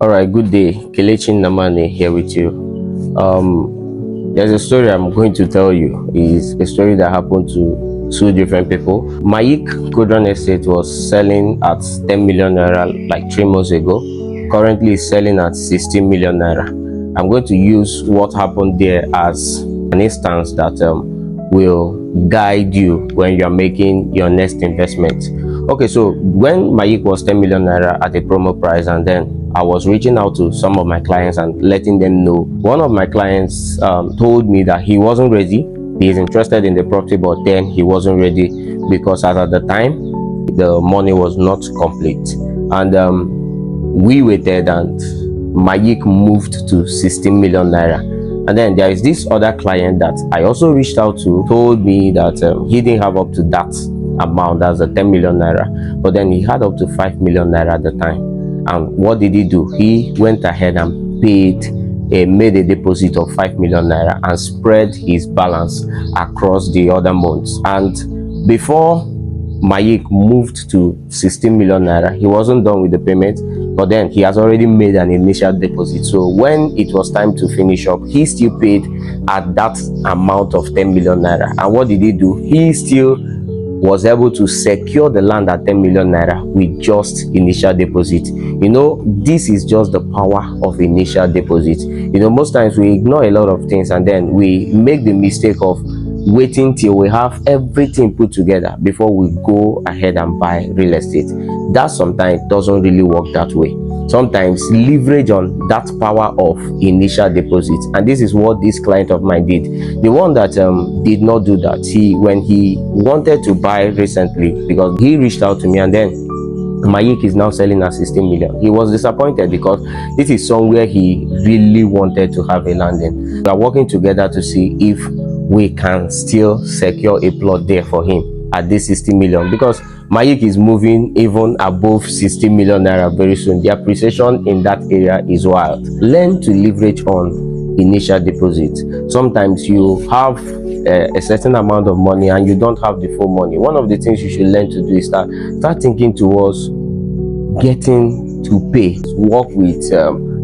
All right, good day. Kelechi Namane here with you. There's a story I'm going to tell you. Is a story that happened to two different people. Mayik Kodron Estate was selling at 10 million naira like 3 months ago. Currently, it's selling at 16 million naira. I'm going to use what happened there as an instance that will guide you when you're making your next investment. Okay, so when Mayik was 10 million naira at a promo price, and then I was reaching out to some of my clients and letting them know. One of my clients told me that he wasn't ready. He is interested in the property, but then he wasn't ready because as at the time, the money was not complete. And we waited, and Mayik moved to 16 million naira. And then there is this other client that I also reached out to, told me that he didn't have up to that amount, that's the 10 million naira, but then he had up to 5 million naira at the time. And what did he do? He went ahead and made a deposit of 5 million naira and spread his balance across the other months. And before Mayik moved to 16 million naira, he wasn't done with the payment, but then he has already made an initial deposit. So when it was time to finish up, he still paid at that amount of 10 million naira. And what did he do? He still was able to secure the land at 10 million naira with just initial deposit. This is just the power of initial deposit. Most times we ignore a lot of things, and then we make the mistake of waiting till we have everything put together before we go ahead and buy real estate. That sometimes doesn't really work that way. Sometimes leverage on that power of initial deposit, and this is what this client of mine did. The one that did not do that, when he wanted to buy recently, because he reached out to me, and then Mayik is now selling at 16 million. He was disappointed because this is somewhere he really wanted to have a landing. We are working together to see if we can still secure a plot there for him at this 60 million, because Mayik is moving even above 60 million naira very soon. The appreciation in that area is wild. Learn to leverage on initial deposit. Sometimes you have a certain amount of money and you don't have the full money. One of the things you should learn to do is start thinking towards getting to pay. Work with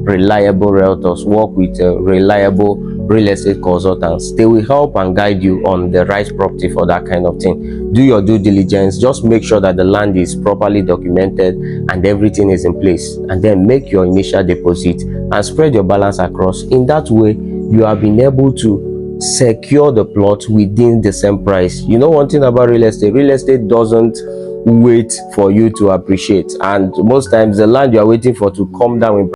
reliable realtors, work with reliable real estate consultants. They will help and guide you on the right property for that kind of thing. Do your due diligence. Just make sure that the land is properly documented and everything is in place, and then make your initial deposit and spread your balance across. In that way, you have been able to secure the plot within the same price. One thing about real estate doesn't wait for you to appreciate, and most times the land you are waiting for to come down in